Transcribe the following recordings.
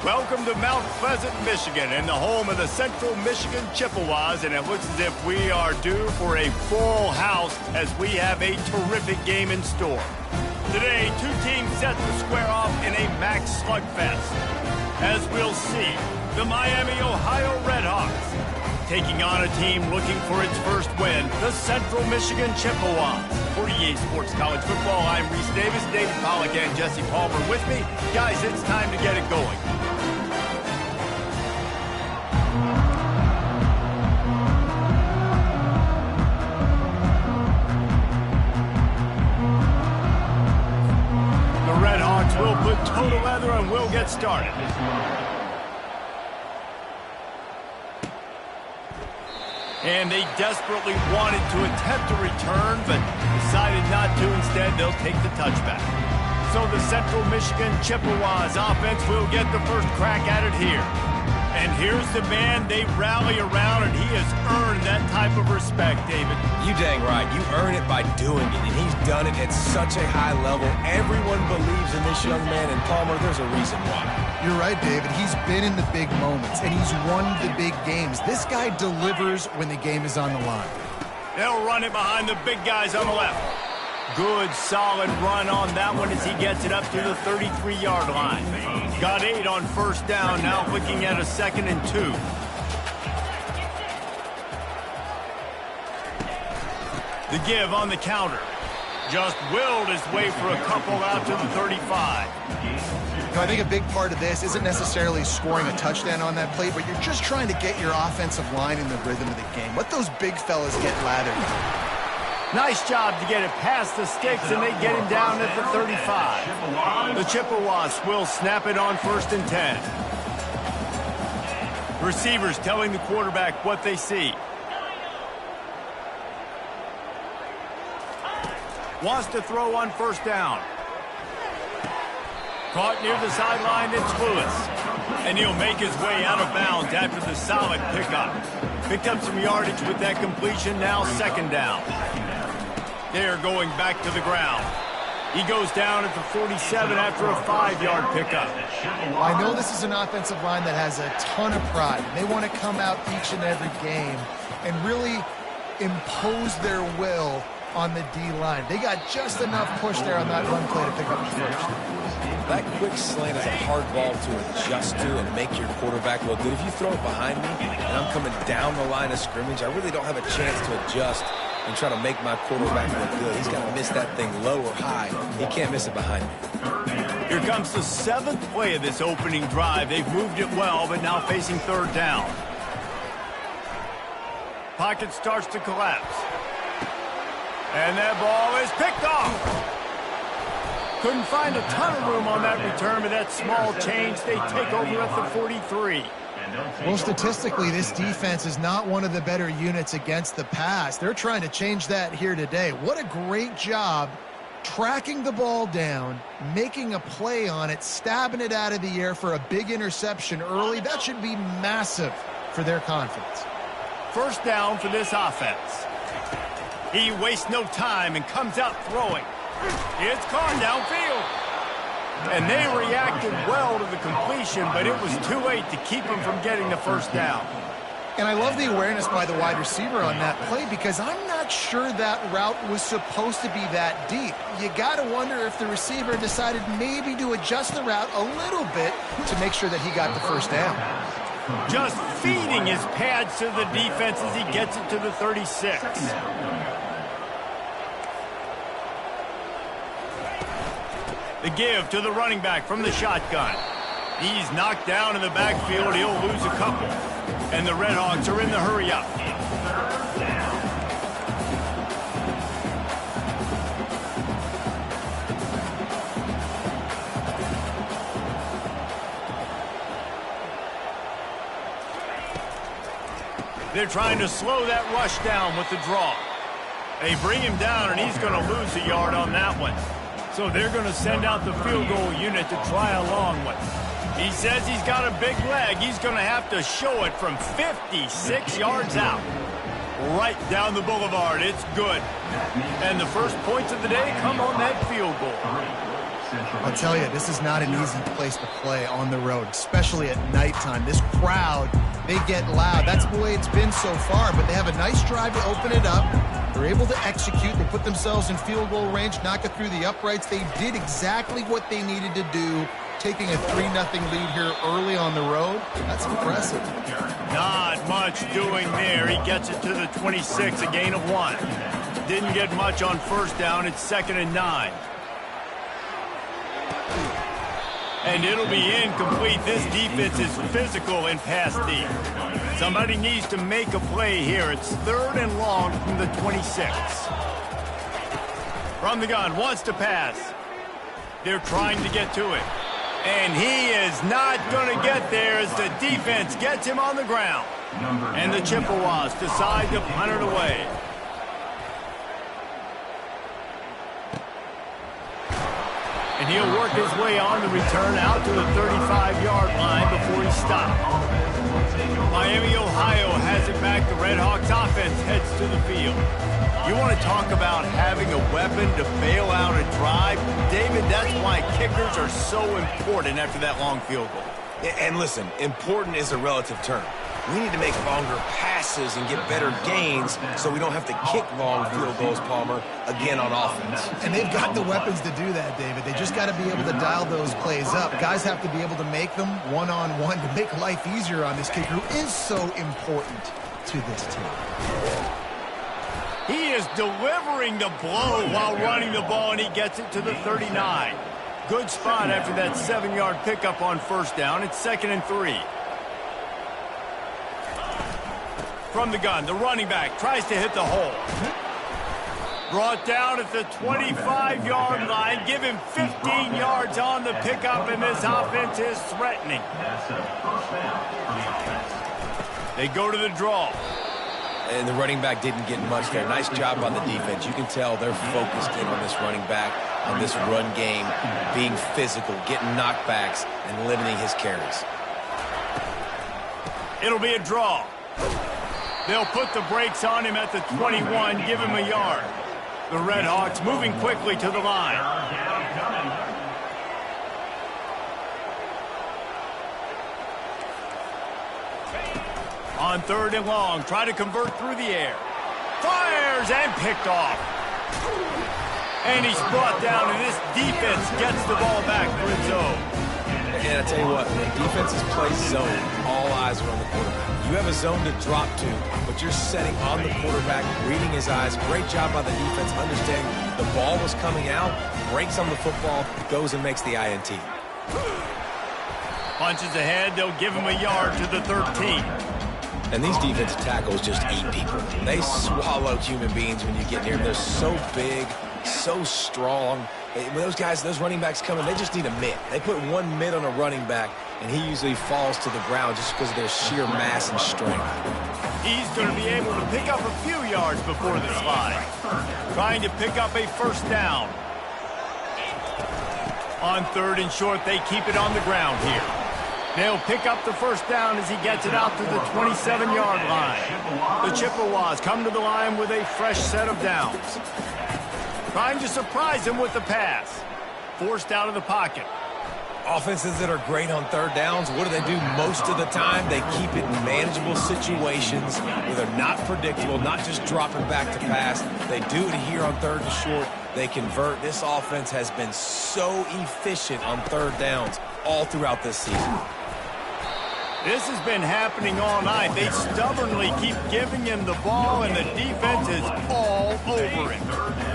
Welcome to Mount Pleasant, Michigan, and the home of the Central Michigan Chippewas, and it looks as if we are due for a full house as we have a terrific game in store. Today, two teams set to square off in a max slugfest. As we'll see, the Miami, Ohio Redhawks taking on a team looking for its first win, the Central Michigan Chippewas. For EA Sports College Football, I'm Reese Davis, David Pollack, and Jesse Palmer with me. Guys, it's time to get it going. The Redhawks will put total leather and we'll get started. And they desperately wanted to attempt a return, but decided not to. Instead, they'll take the touchback. So the Central Michigan Chippewas offense will get the first crack at it here. And here's the man they rally around, and he has earned that type of respect, David. You dang right. You earn it by doing it, and he's done it at such a high level. Everyone believes in this young man, and Palmer, there's a reason why. You're right, David. He's been in the big moments, and he's won the big games. This guy delivers when the game is on the line. They'll run it behind the big guys on the left. Good, solid run on that one as he gets it up to the 33-yard line. Got 8 on first down, now looking at a 2nd and 2. The give on the counter. Just willed his way for a couple out to the 35. I think a big part of this isn't necessarily scoring a touchdown on that play, but you're just trying to get your offensive line in the rhythm of the game. Let those big fellas get lathered. Nice job to get it past the sticks, and they get him down at the 35. The Chippewas will snap it on 1st and 10. Receivers telling the quarterback what they see. Wants to throw on 1st down. Caught near the sideline, it's Lewis. And he'll make his way out of bounds after the solid pickup. Picked up some yardage with that completion, now 2nd down. They're going back to the ground. He goes down at the 47 after a 5-yard pickup. I know this is an offensive line that has a ton of pride. They want to come out each and every game and really impose their will on the D-line. They got just enough push there on that run play to pick up the first. That quick slant is a hard ball to adjust to and make your quarterback look good. If you throw it behind me and I'm coming down the line of scrimmage, I really don't have a chance to adjust and try to make my quarterback look good. He's got to miss that thing low or high. He can't miss it behind me. Here comes the 7th play of this opening drive. They've moved it well, but now facing 3rd down. Pocket starts to collapse. And that ball is picked off. Couldn't find a ton of room on that return, but that small change, they take over at the 43. Well, statistically, this defense is not one of the better units against the pass. They're trying to change that here today. What a great job tracking the ball down, making a play on it, stabbing it out of the air for a big interception early. That should be massive for their confidence. 1st down for this offense. He wastes no time and comes out throwing. It's gone downfield. And they reacted well to the completion, but it was too late to keep him from getting the 1st down. And I love the awareness by the wide receiver on that play because I'm not sure that route was supposed to be that deep. You got to wonder if the receiver decided maybe to adjust the route a little bit to make sure that he got the 1st down. Just feeding his pads to the defense as he gets it to the 36. The give to the running back from the shotgun. He's knocked down in the backfield. He'll lose a couple. And the Redhawks are in the hurry-up. They're trying to slow that rush down with the draw. They bring him down, and he's going to lose a yard on that one. So they're going to send out the field goal unit to try a long one. He says he's got a big leg. He's going to have to show it from 56 yards out. Right down the boulevard. It's good. And the first points of the day come on that field goal. I'll tell you, this is not an easy place to play on the road, especially at nighttime. This crowd, they get loud. That's the way it's been so far, but they have a nice drive to open it up. They're able to execute. They put themselves in field goal range, knock it through the uprights. They did exactly what they needed to do, taking a 3-0 lead here early on the road. That's impressive. Not much doing there. He gets it to the 26, a gain of 1. Didn't get much on first down. It's 2nd and 9. And it'll be incomplete. This defense is physical in pass deep. Somebody needs to make a play here. It's 3rd and long from the 26. From the gun, wants to pass. They're trying to get to it. And he is not going to get there as the defense gets him on the ground. And the Chippewas decide to punt it away. And he'll work his way on the return out to the 35-yard line before he stopped. Miami, Ohio has it back. The Red Hawks offense heads to the field. You want to talk about having a weapon to bail out a drive? David, that's why kickers are so important after that long field goal. And listen, important is a relative term. We need to make longer passes and get better gains so we don't have to kick long field goals, Palmer, again on offense. And they've got the weapons to do that, David. They just got to be able to dial those plays up. Guys have to be able to make them one-on-one to make life easier on this kicker who is so important to this team. He is delivering the blow while running the ball, and he gets it to the 39. Good spot after that 7-yard pickup on first down. It's 2nd and 3. From the gun, the running back tries to hit the hole. Brought down at the 25-yard line. Give him 15 yards on the pickup, and this offense is threatening. They go to the draw. And the running back didn't get much there. Nice job on the defense. You can tell they're focused in on this running back, on this run game, being physical, getting knockbacks, and limiting his carries. It'll be a draw. They'll put the brakes on him at the 21, give him a yard. The Red Hawks moving quickly to the line. On 3rd and long, try to convert through the air. Fires and picked off. And he's brought down, and this defense gets the ball back for its own. And I tell you what, when defenses play zone, all eyes are on the quarterback. You have a zone to drop to, but you're setting on the quarterback, reading his eyes. Great job by the defense, understanding the ball was coming out, breaks on the football, goes and makes the INT. Punches ahead, they'll give him a yard to the 13. And these defensive tackles just eat people. They swallow human beings when you get near them. They're so big, so strong. When those guys, those running backs come in, they just need a mitt. They put one mitt on a running back, and he usually falls to the ground just because of their sheer mass and strength. He's going to be able to pick up a few yards before the slide. Trying to pick up a first down. On 3rd and short, they keep it on the ground here. They'll pick up the first down as he gets it out to the 27-yard line. The Chippewas come to the line with a fresh set of downs. Trying to surprise him with the pass. Forced out of the pocket. Offenses that are great on 3rd downs, what do? Most of the time, they keep it in manageable situations where they're not predictable, not just dropping back to pass. They do it here on 3rd and short. They convert. This offense has been so efficient on 3rd downs all throughout this season. This has been happening all night. They stubbornly keep giving him the ball, and the defense is all over it.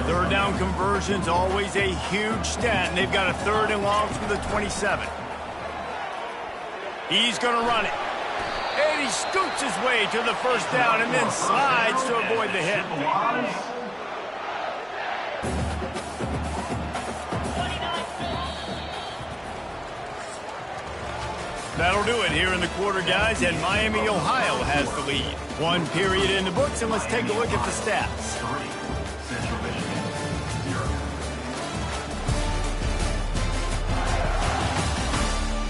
3rd down conversion's always a huge stat, and they've got a 3rd and long from the 27. He's going to run it. And he scoots his way to the first down and then slides to avoid the hit. That'll do it here in the quarter, guys, and Miami, Ohio has the lead. 1 period in the books, and let's take a look at the stats.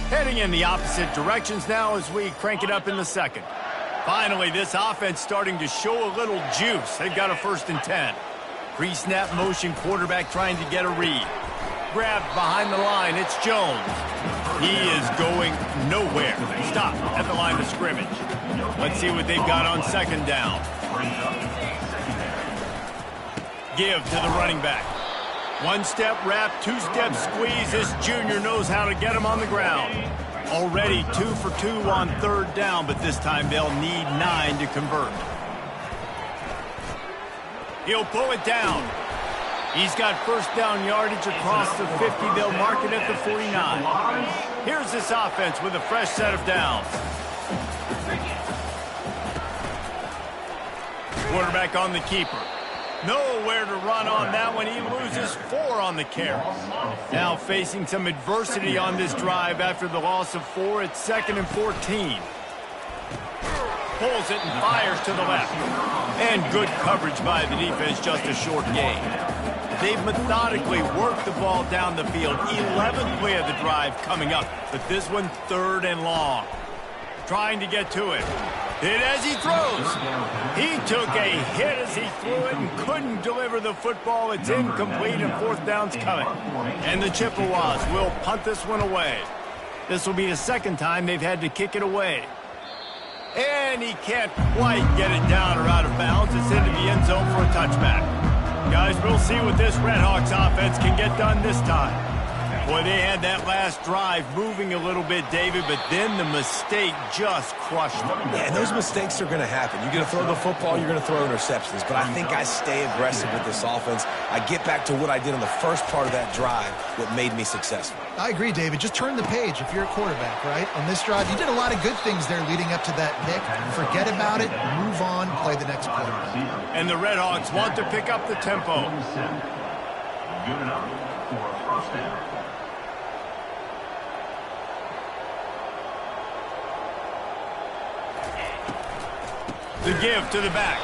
Heading in the opposite directions now as we crank it up in the second. Finally, this offense starting to show a little juice. They've got a 1st and 10. Pre-snap motion, quarterback trying to get a read. grab behind the line. It's Jones. He is going nowhere. Stop at the line of scrimmage. Let's see what they've got on second down. Give to the running back. One-step wrap, two-step squeeze. This junior knows how to get him on the ground. Already 2 for 2 on third down, but this time they'll need 9 to convert. He'll pull it down. He's got first down yardage across the 50. They'll mark it at the 49. Here's this offense with a fresh set of downs. Quarterback on the keeper. Nowhere to run on that one. He loses 4 on the carry. Now facing some adversity on this drive after the loss of 4. It's 2nd and 14. Pulls it and fires to the left. And good coverage by the defense, just a short gain. They've methodically worked the ball down the field. 11th play of the drive coming up. But this one, 3rd and long. Trying to get to it. Hit as he throws. He took a hit as he threw it and couldn't deliver the football. It's incomplete and 4th down's coming. And the Chippewas will punt this one away. This will be the 2nd time they've had to kick it away. And he can't quite get it down or out of bounds. It's into the end zone for a touchback. Guys, we'll see what this Redhawks offense can get done this time. Boy, they had that last drive moving a little bit, David, but then the mistake just crushed them. Yeah, and those mistakes are going to happen. You're going to throw the football, you're going to throw interceptions. But I think I stay aggressive with this offense. I get back to what I did in the first part of that drive, what made me successful. I agree, David. Just turn the page if you're a quarterback, right? On this drive, you did a lot of good things there leading up to that pick. Forget about it, move on, play the next play. And the Redhawks want to pick up the tempo. Good enough for a first down. The give to the back.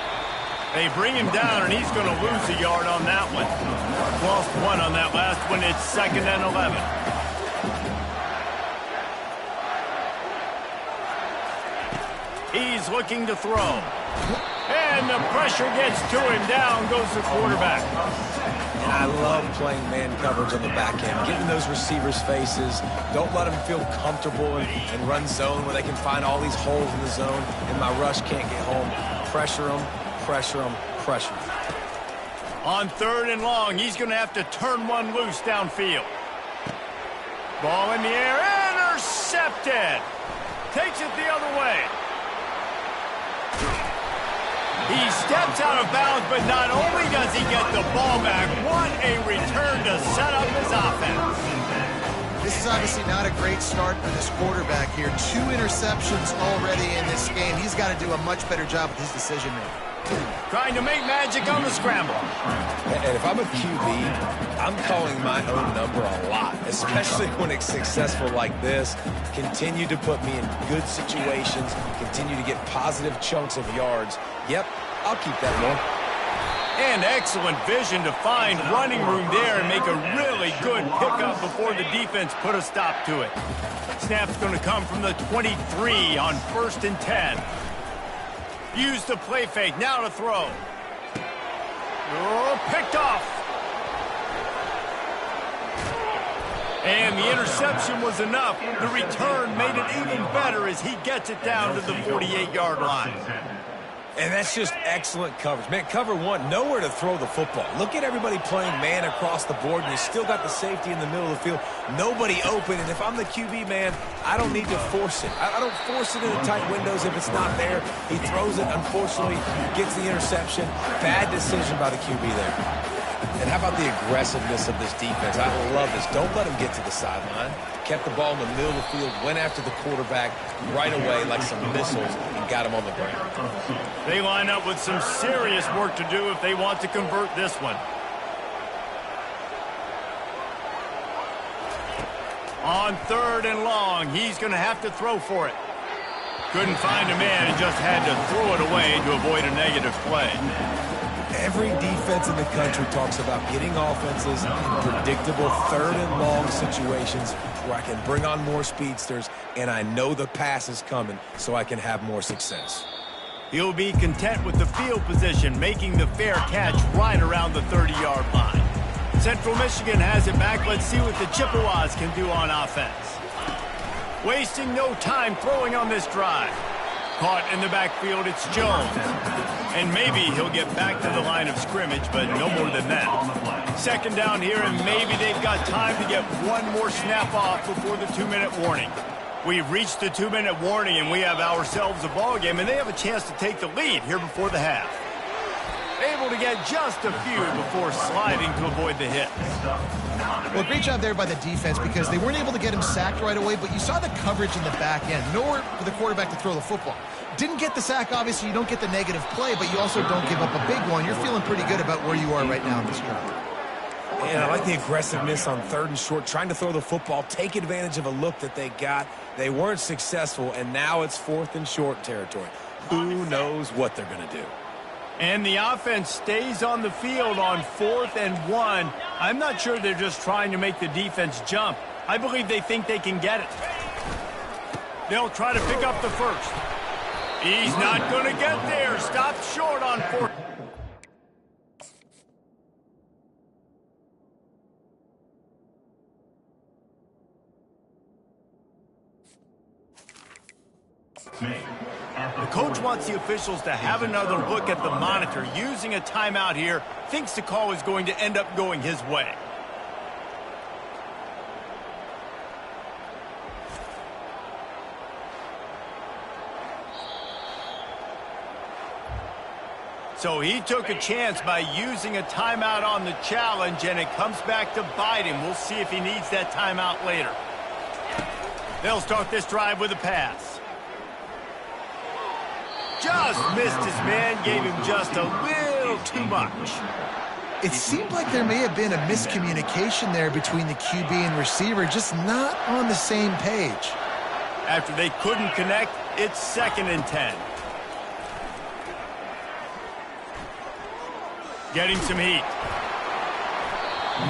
They bring him down, and he's going to lose a yard on that one. Lost 1 on that last one. It's 2nd and 11. He's looking to throw. And the pressure gets to him. Down goes the quarterback. And I love playing man coverage on the back end, getting those receivers' faces. Don't let them feel comfortable and run zone where they can find all these holes in the zone and my rush can't get home. Pressure them, pressure them, pressure them. On 3rd and long, he's going to have to turn one loose downfield. Ball in the air, intercepted. Takes it the other way. He steps out of bounds, but not only does he get the ball back, what a return to set up his offense. This is obviously not a great start for this quarterback here. 2 interceptions already in this game. He's got to do a much better job with his decision-making. Trying to make magic on the scramble. And if I'm a QB, I'm calling my own number a lot, especially when it's successful like this. Continue to put me in good situations, continue to get positive chunks of yards. Yep, I'll keep that going. And excellent vision to find running room there and make a really good pickup before the defense put a stop to it. Snap's going to come from the 23 on 1st and 10. Use the play fake, now to throw. Oh, picked off. And the interception was enough. The return made it even better as he gets it down to the 48-yard line. And that's just excellent coverage. Man, cover 1, nowhere to throw the football. Look at everybody playing man across the board, and you still got the safety in the middle of the field. Nobody open, and if I'm the QB, man, I don't need to force it. I don't force it into tight windows if it's not there. He throws it, unfortunately, gets the interception. Bad decision by the QB there. And how about the aggressiveness of this defense? I love this. Don't let him get to the sideline. Kept the ball in the middle of the field, went after the quarterback right away like some missiles and got him on the ground. They line up with some serious work to do if they want to convert this one. On 3rd and long, he's going to have to throw for it. Couldn't find a man and just had to throw it away to avoid a negative play. Every defense in the country talks about getting offenses in predictable 3rd and long situations where I can bring on more speedsters and I know the pass is coming so I can have more success. He'll be content with the field position, making the fair catch right around the 30-yard line. Central Michigan has it back. Let's see what the Chippewas can do on offense. Wasting no time throwing on this drive. Caught in the backfield, it's Jones. And maybe he'll get back to the line of scrimmage, but no more than that. Second down here, and maybe they've got time to get one more snap off before the 2-minute warning. We've reached the 2-minute warning, and we have ourselves a ball game, and they have a chance to take the lead here before the half. Able to get just a few before sliding to avoid the hit. Well, great job there by the defense because they weren't able to get him sacked right away, but you saw the coverage in the back end. Nowhere for the quarterback to throw the football. Didn't get the sack, obviously. You don't get the negative play, but you also don't give up a big one. You're feeling pretty good about where you are right now in this drive. And I like the aggressiveness on 3rd and short, trying to throw the football, take advantage of a look that they got. They weren't successful, and now it's 4th and short territory. Who knows what they're going to do? And the offense stays on the field on 4th and 1. I'm not sure they're just trying to make the defense jump. I believe they think they can get it. They'll try to pick up the first. He's not going to get there. Stopped short on 4th. The coach wants the officials to have another look at the monitor. Using a timeout here, thinks the call is going to end up going his way. So he took a chance by using a timeout on the challenge, and it comes back to bite him. We'll see if he needs that timeout later. They'll start this drive with a pass. Just missed his man, gave him just a little too much. It seemed like there may have been a miscommunication there between the QB and receiver, just not on the same page. After they couldn't connect, it's 2nd and 10. Getting some heat.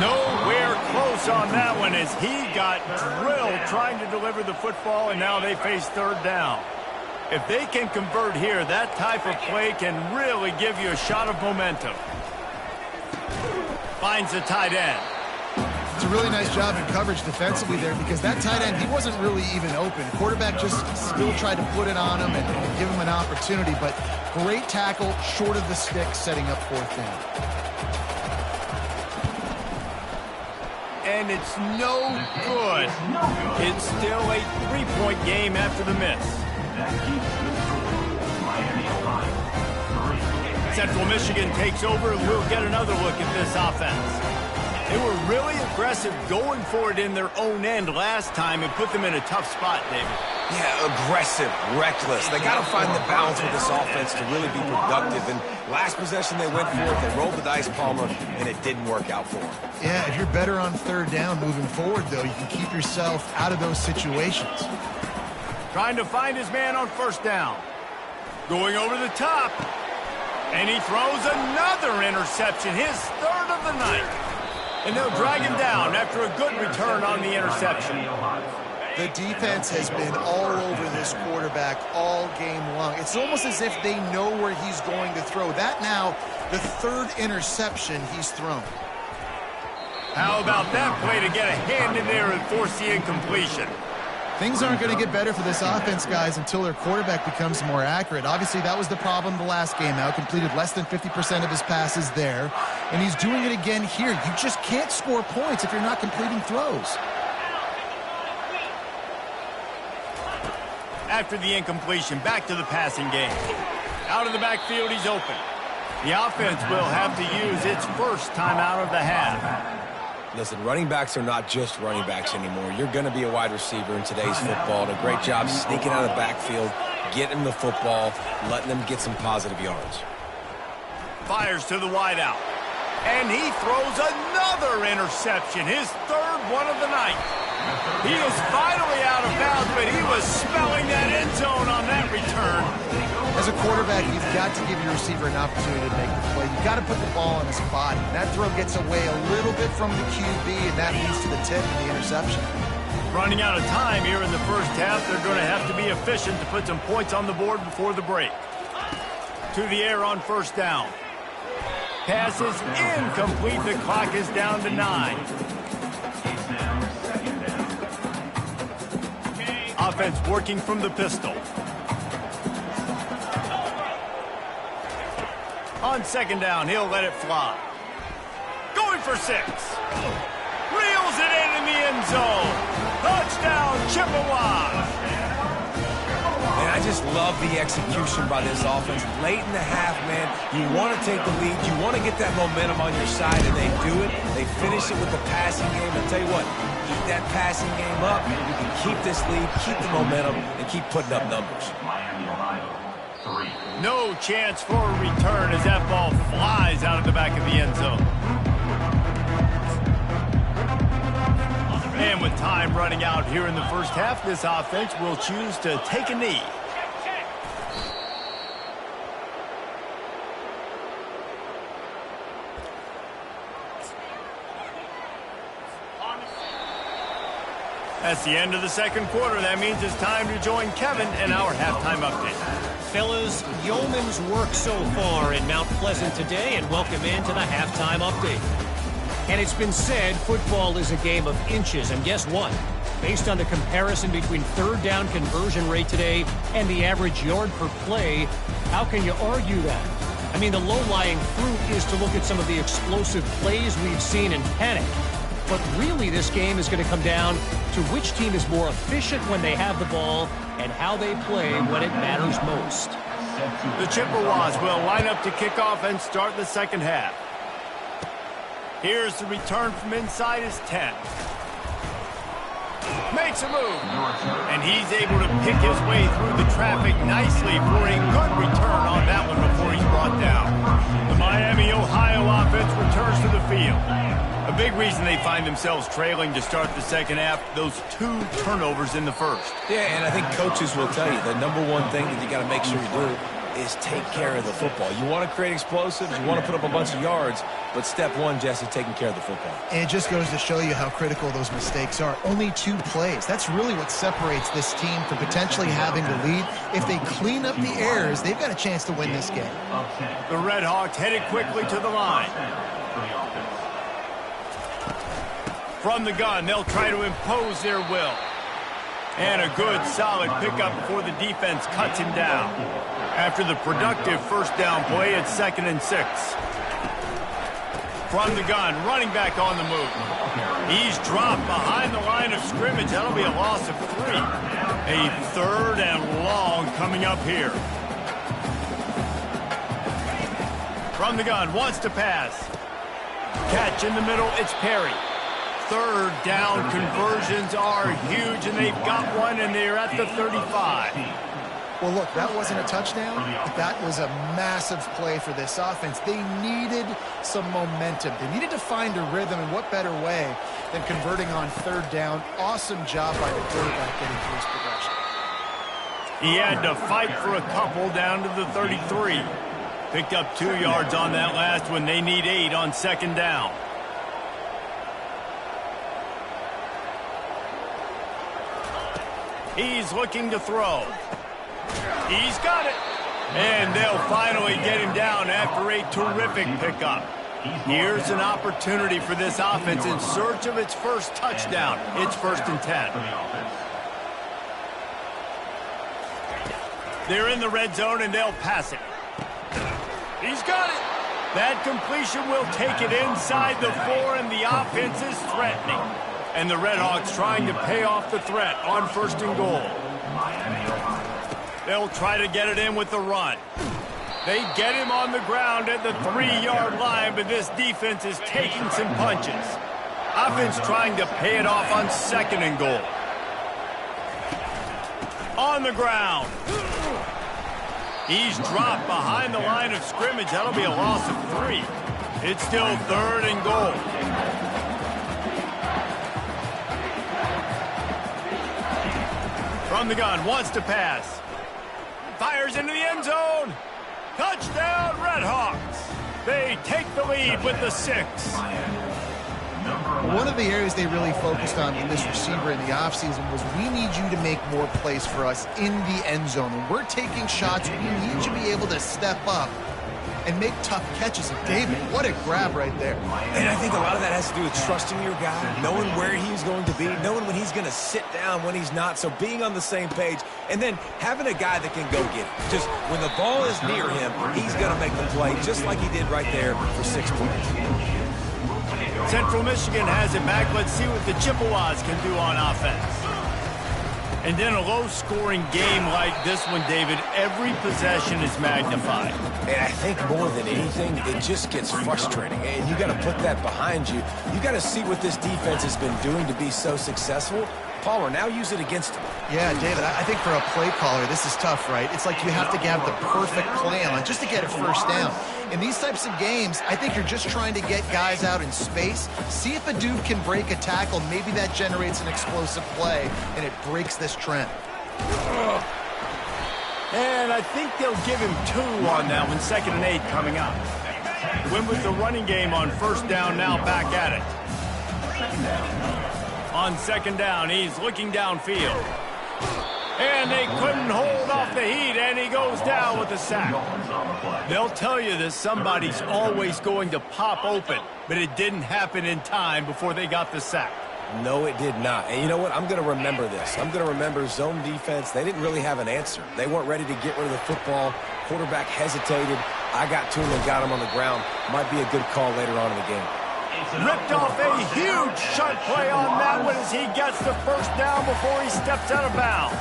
Nowhere close on that one as he got drilled trying to deliver the football, and now they face 3rd down. If they can convert here, that type of play can really give you a shot of momentum. Finds the tight end. It's a really nice job in coverage defensively there because that tight end, he wasn't really even open. Quarterback just still tried to put it on him and give him an opportunity, but great tackle, short of the stick, setting up 4th down. And it's no good. It's still a 3-point game after the miss. Central Michigan takes over, and we'll get another look at this offense. They were really aggressive going for it in their own end last time and put them in a tough spot, David. Yeah, aggressive, reckless. They got to find the balance with this offense to really be productive. And last possession they went for it, they rolled the dice, Palmer, and it didn't work out for them. Yeah, if you're better on 3rd down moving forward, though, you can keep yourself out of those situations. Trying to find his man on 1st down. Going over the top. And he throws another interception, his 3rd of the night. And they'll drag him down after a good return on the interception. The defense has been all over this quarterback all game long. It's almost as if they know where he's going to throw. That now, the 3rd interception he's thrown. How about that play to get a hand in there and force the incompletion? Things aren't going to get better for this offense, guys, until their quarterback becomes more accurate. Obviously, that was the problem the last game out. Completed less than 50% of his passes there. And he's doing it again here. You just can't score points if you're not completing throws. After the incompletion, back to the passing game. Out of the backfield, he's open. The offense will have to use its first timeout of the half. Listen, running backs are not just running backs anymore. You're going to be a wide receiver in today's football. And a great job sneaking out of the backfield, getting the football, letting them get some positive yards. Fires to the wideout. And he throws another interception, his 3rd one of the night. He is finally out of bounds, but he was smelling that end zone on that return. As a quarterback, you've got to give your receiver an opportunity to make the play. You've got to put the ball on his body. That throw gets away a little bit from the QB, and that leads to the tip and the interception. Running out of time here in the first half, they're going to have to be efficient to put some points on the board before the break. To the air on 1st down. pass is incomplete. The clock is down to 9. Offense working from the pistol. On second down, he'll let it fly. Going for 6. Reels it in the end zone. Touchdown, Chippewa. And I just love the execution by this offense. Late in the half, man, you want to take the lead. You want to get that momentum on your side, and they do it. They finish it with the passing game. And tell you what, keep that passing game up. You can keep this lead, keep the momentum, and keep putting up numbers. No chance for a return as that ball flies out of the back of the end zone. And with time running out here in the first half, this offense will choose to take a knee. That's the end of the second quarter. That means it's time to join Kevin in our halftime update. Fellas, yeoman's work so far in Mount Pleasant today, and welcome into the halftime update. And it's been said football is a game of inches, and guess what? Based on the comparison between third down conversion rate today and the average yard per play, how can you argue that? I mean, the low-lying fruit is to look at some of the explosive plays we've seen in panic. But really, this game is going to come down to which team is more efficient when they have the ball and how they play when it matters most. The Chippewas will line up to kick off and start the second half. Here's the return from inside his 10. Makes a move. And he's able to pick his way through the traffic nicely for a good return on that one before he's brought down. The Miami, Ohio offense returns to the field. A big reason they find themselves trailing to start the second half, those 2 turnovers in the first. Yeah, and I think coaches will tell you the number one thing that you got to make sure you do is take care of the football. You want to create explosives, you want to put up a bunch of yards, but step one, Jesse, taking care of the football. And it just goes to show you how critical those mistakes are. Only 2 plays. That's really what separates this team from potentially having the lead. If they clean up the errors, they've got a chance to win this game. The Red Hawks headed quickly to the line. From the gun, they'll try to impose their will. And a good, solid pickup before the defense cuts him down. After the productive first down play, it's 2nd and 6. From the gun, running back on the move. He's dropped behind the line of scrimmage. That'll be a loss of 3. A 3rd and long coming up here. From the gun, wants to pass. Catch in the middle, it's Perry. 3rd down conversions are huge, and they've got one, and they're at the 35. Well, look, that wasn't a touchdown, but that was a massive play for this offense. They needed some momentum. They needed to find a rhythm, and what better way than converting on 3rd down. Awesome job by the quarterback getting through his progression. He had to fight for a couple down to the 33. Picked up 2 yards on that last one. They need 8 on 2nd down. He's looking to throw. He's got it. And they'll finally get him down after a terrific pickup. Here's an opportunity for this offense in search of its first touchdown. It's 1st and 10. They're in the red zone, and they'll pass it. He's got it. That completion will take it inside the 4, and the offense is threatening. And the Red Hawks trying to pay off the threat on 1st and goal. They'll try to get it in with the run. They get him on the ground at the 3-yard line, but this defense is taking some punches. Offense trying to pay it off on 2nd and goal. On the ground. He's dropped behind the line of scrimmage. That'll be a loss of 3. It's still 3rd and goal. From the gun, wants to pass. Fires into the end zone. Touchdown, Red Hawks. They take the lead with the 6. One of the areas they really focused on with this receiver in the offseason was we need you to make more plays for us in the end zone. When we're taking shots, we need you to be able to step up and make tough catches. And David, what a grab right there. And I think a lot of that has to do with trusting your guy, knowing where he's going to be, knowing when he's going to sit down, when he's not, so being on the same page, and then having a guy that can go get it. Just when the ball is near him, he's going to make the play, just like he did right there for 6 points. Central Michigan has it back. Let's see what the Chippewas can do on offense. And in a low-scoring game like this one, David, every possession is magnified. And I think more than anything, it just gets frustrating. And you got to put that behind you. You got to see what this defense has been doing to be so successful. Palmer, now use it against him. Yeah, David, I think for a play caller, this is tough, right? It's like you have to have the perfect plan just to get a first down. In these types of games, I think you're just trying to get guys out in space, see if a dude can break a tackle. Maybe that generates an explosive play, and it breaks this trend. And I think they'll give him 2 on that one, 2nd and 8 coming up. Win with the running game on first down, now back at it. On 2nd down, he's looking downfield. And they couldn't hold off the heat, and he goes down with a sack. They'll tell you that somebody's always going to pop open, but it didn't happen in time before they got the sack. No, it did not. And you know what? I'm going to remember this. I'm going to remember zone defense. They didn't really have an answer. They weren't ready to get rid of the football. Quarterback hesitated. I got to him and got him on the ground. Might be a good call later on in the game. Ripped off a huge shot play on that one as he gets the first down before he steps out of bounds.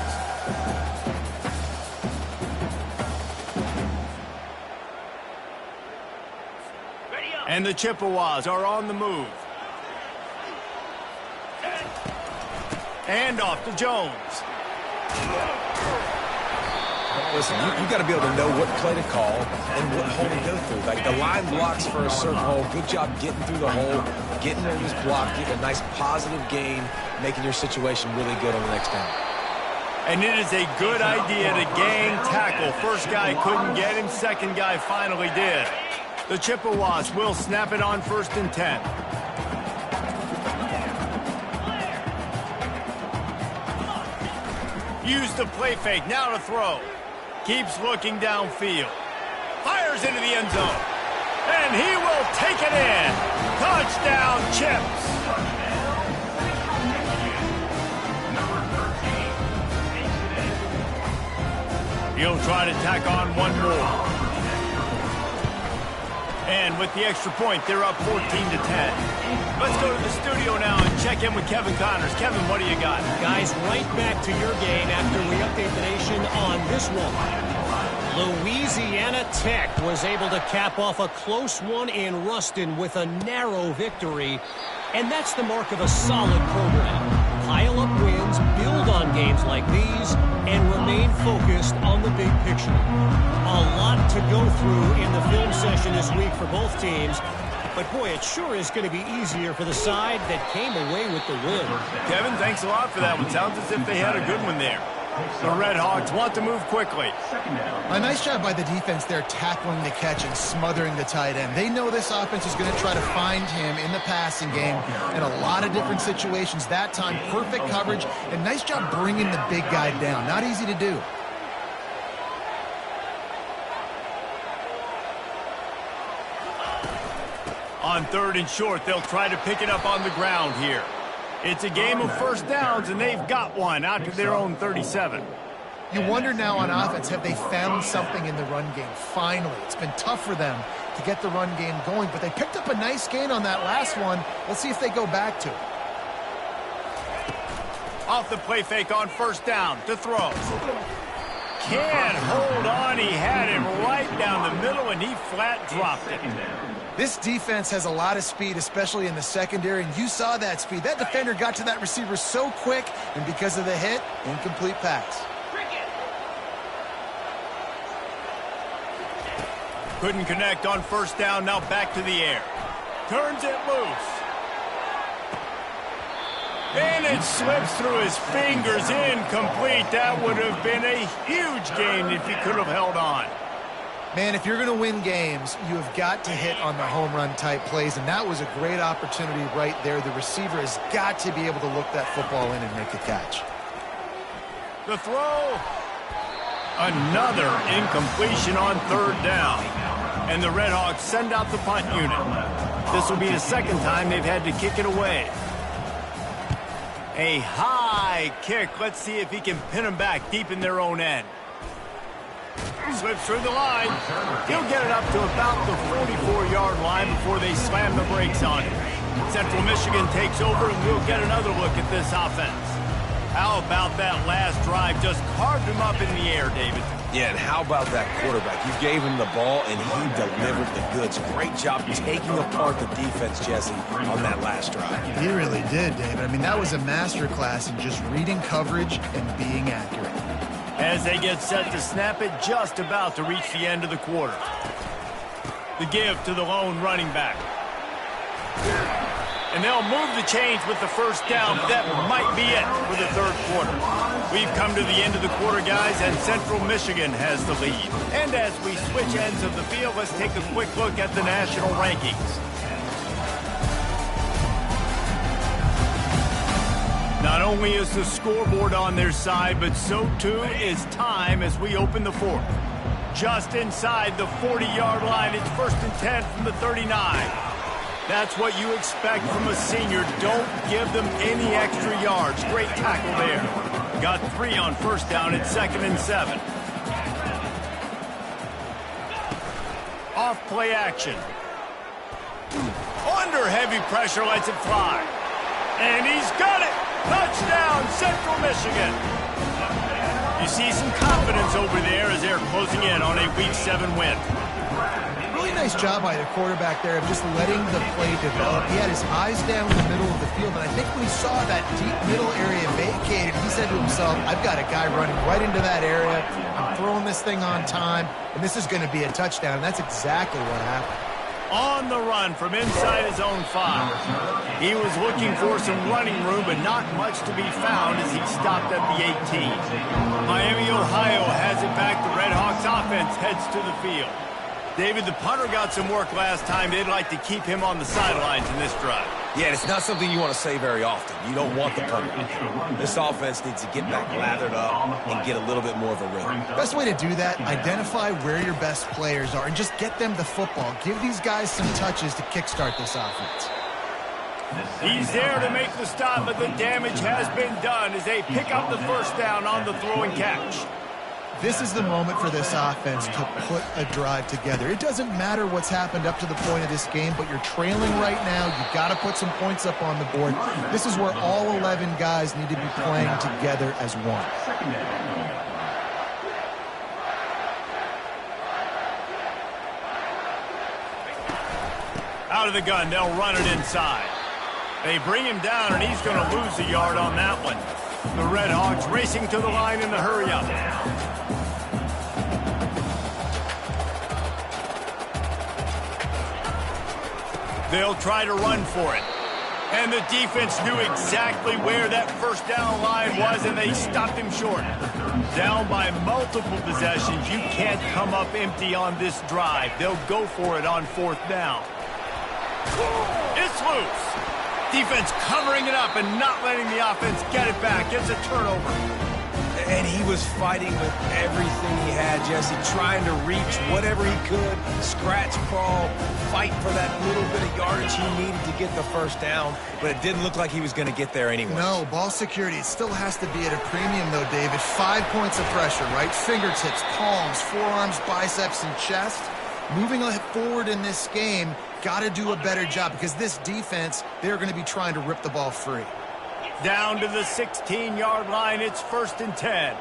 And the Chippewas are on the move. And off to Jones. Listen, you got to be able to know what play to call and what hole to go through. Like the line blocks for a certain hole. Good job getting through the hole, getting where he's blocked, getting a nice positive gain, making your situation really good on the next down. And it is a good idea to gang tackle. First guy couldn't get him, second guy finally did. The Chippewas will snap it on 1st and 10. Use the play fake, now to throw. Keeps looking downfield. Fires into the end zone. And he will take it in. Touchdown, Chips. He'll try to tack on one more. And with the extra point, they're up 14 to 10. Let's go to the studio now and check in with Kevin Connors. Kevin, what do you got? Guys, right back to your game after we update the nation on this one. Louisiana Tech was able to cap off a close one in Ruston with a narrow victory. And that's the mark of a solid program. Pile up wins, build on games like these, and remain focused on the big picture. A lot to go through in the film session this week for both teams. But, boy, it sure is going to be easier for the side that came away with the win. Kevin, thanks a lot for that one. Sounds as if they had a good one there. The Red Hawks want to move quickly. A nice job by the defense there tackling the catch and smothering the tight end. They know this offense is going to try to find him in the passing game in a lot of different situations. That time, perfect coverage, and nice job bringing the big guy down. Not easy to do. On 3rd and short, they'll try to pick it up on the ground here. It's a game of first downs, and they've got one out to their own 37. You wonder now on offense, have they found something in the run game? Finally, it's been tough for them to get the run game going, but they picked up a nice gain on that last one. Let's see if they go back to it. Off the play fake on first down to throw. Can't hold on. He had it right down the middle, and he flat dropped it. This defense has a lot of speed, especially in the secondary, and you saw that speed. That defender got to that receiver so quick, and because of the hit, incomplete pass. Couldn't connect on first down, now back to the air. Turns it loose. And it slips through his fingers, incomplete. That would have been a huge gain if he could have held on. Man, if you're going to win games, you have got to hit on the home run type plays, and that was a great opportunity right there. The receiver has got to be able to look that football in and make a catch. The throw. Another incompletion on 3rd down. And the Red Hawks send out the punt unit. This will be the second time they've had to kick it away. A high kick. Let's see if he can pin them back deep in their own end. Slips through the line. He'll get it up to about the 44-yard line before they slam the brakes on it. Central Michigan takes over, and we'll get another look at this offense. How about that last drive? Just carved him up in the air, David. Yeah, and how about that quarterback? You gave him the ball, and he delivered the goods. Great job taking apart the defense, Jesse, on that last drive. He really did, David. I mean, that was a masterclass in just reading coverage and being accurate. As they get set to snap it, just about to reach the end of the quarter. The give to the lone running back. And they'll move the chains with the first down. That might be it for the third quarter. We've come to the end of the quarter, guys, and Central Michigan has the lead. And as we switch ends of the field, let's take a quick look at the national rankings. Not only is the scoreboard on their side, but so too is time as we open the fourth. Just inside the 40-yard line, it's 1st and 10 from the 39. That's what you expect from a senior. Don't give them any extra yards. Great tackle there. Got 3 on first down at 2nd and 7. Off play action. Under heavy pressure, lets it fly. And he's got it. Touchdown, Central Michigan. You see some confidence over there as they're closing in on a Week 7 win. Really nice job by the quarterback there of just letting the play develop. He had his eyes down in the middle of the field, and I think when he saw that deep middle area vacated, he said to himself, I've got a guy running right into that area. I'm throwing this thing on time, and this is going to be a touchdown, and that's exactly what happened. On the run from inside his own 5. He was looking for some running room, but not much to be found as he stopped at the 18. Miami, Ohio has it back. The Red Hawks offense heads to the field. David, the punter got some work last time. They'd like to keep him on the sidelines in this drive. Yeah, it's not something you want to say very often. You don't want the punter out there. This offense needs to get back lathered up and get a little bit more of a rhythm. Best way to do that, identify where your best players are and just get them the football. Give these guys some touches to kickstart this offense. He's there to make the stop, but the damage has been done as they pick up the first down on the throw and catch. This is the moment for this offense to put a drive together. It doesn't matter what's happened up to the point of this game, but you're trailing right now. You've got to put some points up on the board. This is where all 11 guys need to be playing together as one. Out of the gun, they'll run it inside. They bring him down, and he's going to lose a yard on that one. The Red Hawks racing to the line in the hurry-up. They'll try to run for it. And the defense knew exactly where that first down line was, and they stopped him short. Down by multiple possessions. You can't come up empty on this drive. They'll go for it on 4th down. It's loose. Defense covering it up and not letting the offense get it back. It's a turnover. And he was fighting with everything he had, Jesse, trying to reach whatever he could, scratch, crawl, fight for that little bit of yardage he needed to get the first down, but it didn't look like he was going to get there anyway. No, ball security, it still has to be at a premium, though, David. 5 points of pressure, right? Fingertips, palms, forearms, biceps, and chest. Moving forward in this game, got to do a better job because this defense, they're going to be trying to rip the ball free. Down to the 16-yard line. It's 1st and 10.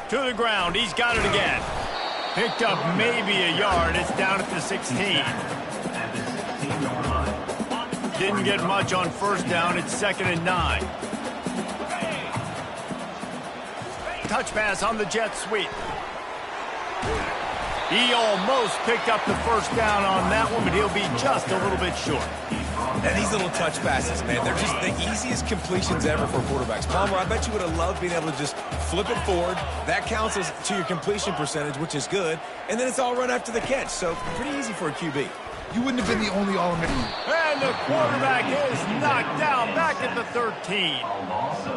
To the ground. He's got it again. Picked up maybe a yard. It's down at the 16. Didn't get much on first down. It's 2nd and 9. Touch pass on the jet sweep. He almost picked up the first down on that one, but he'll be just a little bit short. And these little touch passes, man, they're just the easiest completions ever for quarterbacks. Palmer, I bet you would have loved being able to just flip it forward. That counts as to your completion percentage, which is good. And then it's all run after the catch, so pretty easy for a QB. You wouldn't have been the only All-American. And the quarterback is knocked down back at the 13.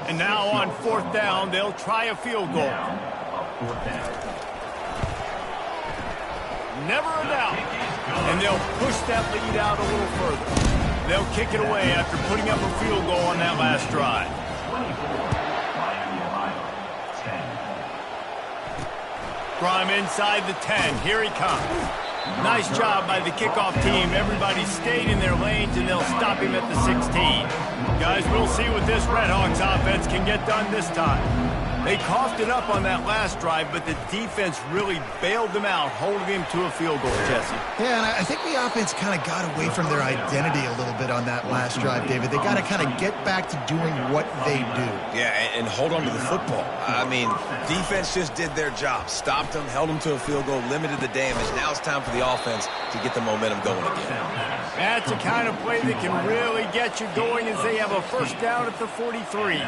And now on 4th down, they'll try a field goal. Never a doubt. And they'll push that lead out a little further. They'll kick it away after putting up a field goal on that last drive. 24, Miami, Ohio, 10. Prime inside the 10. Here he comes. Nice job by the kickoff team. Everybody stayed in their lanes, and they'll stop him at the 16. Guys, we'll see what this Redhawks offense can get done this time. They coughed it up on that last drive, but the defense really bailed them out, holding him to a field goal, Jesse. Yeah, and I think the offense kind of got away from their identity a little bit on that last drive, David. They got to kind of get back to doing what they do. Yeah, and hold on to the football. I mean, defense just did their job. Stopped them, held them to a field goal, limited the damage. Now it's time for the offense to get the momentum going again. That's the kind of play that can really get you going as they have a first down at the 43.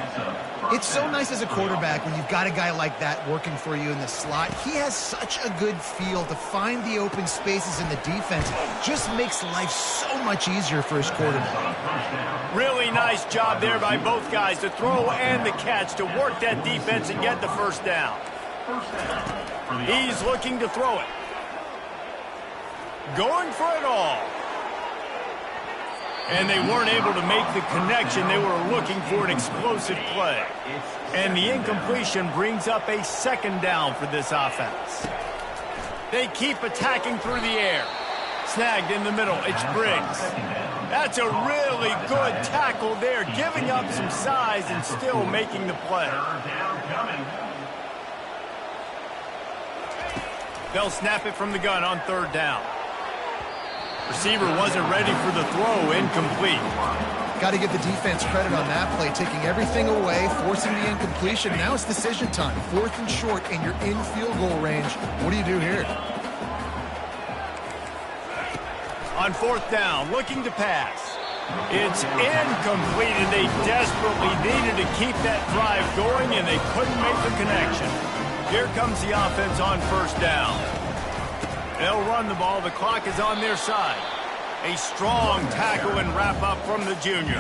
It's so nice as a quarterback when you've got a guy like that working for you in the slot. He has such a good feel to find the open spaces in the defense. Just makes life so much easier for his quarterback. Really nice job there by both guys, the throw and the catch, to work that defense and get the first down. He's looking to throw it. Going for it all. And they weren't able to make the connection. They were looking for an explosive play. And the incompletion brings up a second down for this offense. They keep attacking through the air. Snagged in the middle. It's Briggs. That's a really good tackle there, giving up some size and still making the play. They'll snap it from the gun on third down. Receiver wasn't ready for the throw, incomplete. Got to give the defense credit on that play, taking everything away, forcing the incompletion. Now it's decision time. 4th and short, and you're in field goal range. What do you do here? On 4th down, looking to pass. It's incomplete, and they desperately needed to keep that drive going, and they couldn't make the connection. Here comes the offense on first down. They'll run the ball. The clock is on their side. A strong tackle and wrap up from the junior.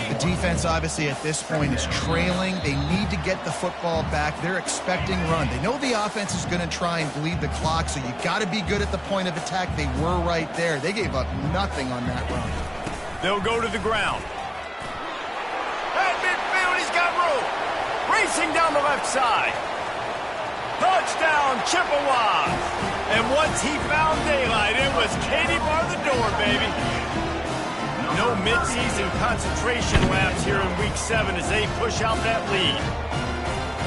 The defense, obviously, at this point is trailing. They need to get the football back. They're expecting run. They know the offense is going to try and bleed the clock, so you got to be good at the point of attack. They were right there. They gave up nothing on that run. They'll go to the ground. At midfield, he's got room. Racing down the left side. Touchdown, Chippewas. And once he found daylight, it was Katie bar the door, baby. No midseason concentration laps here in Week 7 as they push out that lead.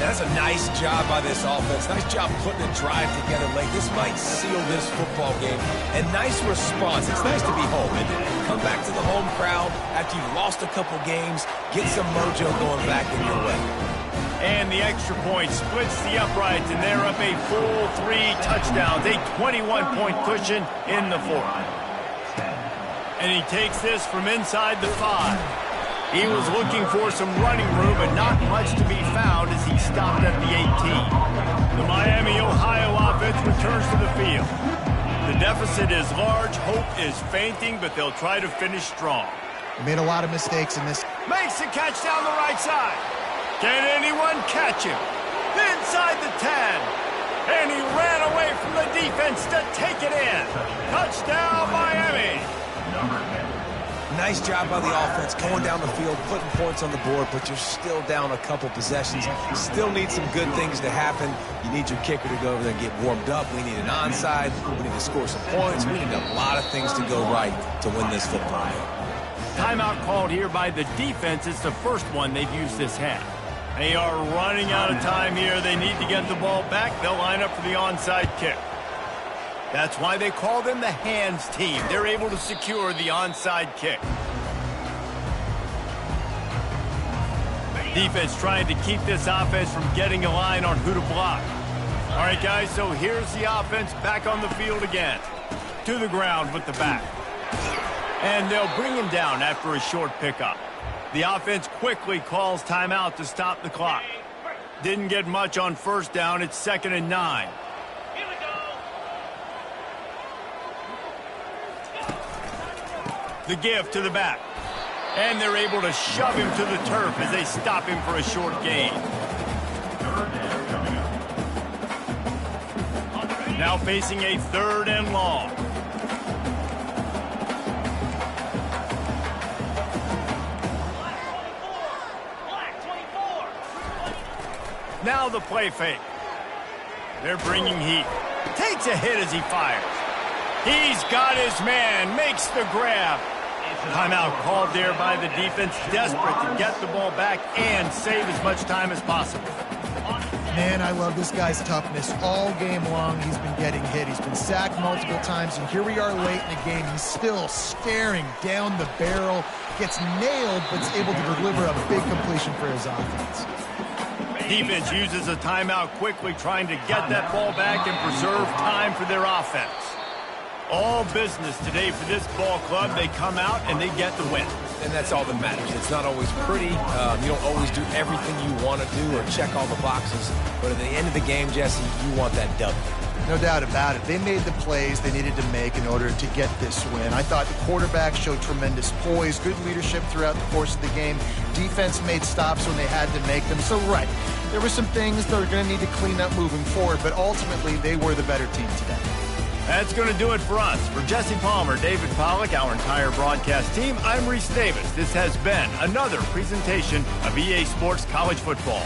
That's a nice job by this offense. Nice job putting a drive together late. This might seal this football game. And nice response. It's nice to be home, isn't it? Come back to the home crowd after you've lost a couple games. Get some mojo going back in your way. And the extra point splits the uprights, and they're up a full 3 touchdowns, a 21-point cushion in the 4th. And he takes this from inside the 5. He was looking for some running room, but not much to be found as he stopped at the 18. The Miami, Ohio offense returns to the field. The deficit is large, hope is fainting, but they'll try to finish strong. They made a lot of mistakes in this. Makes the catch down the right side. Can anyone catch him? Inside the 10. And he ran away from the defense to take it in. Touchdown, Miami. Nice job by the offense, going down the field, putting points on the board, but you're still down a couple possessions. You still need some good things to happen. You need your kicker to go over there and get warmed up. We need an onside. We need to score some points. We need a lot of things to go right to win this football game. Timeout called here by the defense. It's the first one they've used this half. They are running out of time here. They need to get the ball back. They'll line up for the onside kick. That's why they call them the hands team. They're able to secure the onside kick. Defense trying to keep this offense from getting a line on who to block. All right, guys, so here's the offense back on the field again. To the ground with the back. And they'll bring him down after a short pickup. The offense quickly calls timeout to stop the clock. Didn't get much on first down. It's 2nd and 9. The give to the back. And they're able to shove him to the turf as they stop him for a short gain. Now facing a 3rd and long. Now the play fake. They're bringing heat. Takes a hit as he fires. He's got his man. Makes the grab. Timeout called there by the defense. Desperate to get the ball back and save as much time as possible. Man, I love this guy's toughness. All game long, he's been getting hit. He's been sacked multiple times, and here we are late in the game. He's still staring down the barrel. Gets nailed, but is able to deliver a big completion for his offense. Defense uses a timeout quickly, trying to get that ball back and preserve time for their offense. All business today for this ball club. They come out and they get the win. And that's all that matters. It's not always pretty. You don't always do everything you want to do or check all the boxes. But at the end of the game, Jesse, you want that W. No doubt about it. They made the plays they needed to make in order to get this win. I thought the quarterback showed tremendous poise, good leadership throughout the course of the game. Defense made stops when they had to make them. So, right, there were some things they're going to need to clean up moving forward, but ultimately they were the better team today. That's going to do it for us. For Jesse Palmer, David Pollack, our entire broadcast team, I'm Reese Davis. This has been another presentation of EA Sports College Football.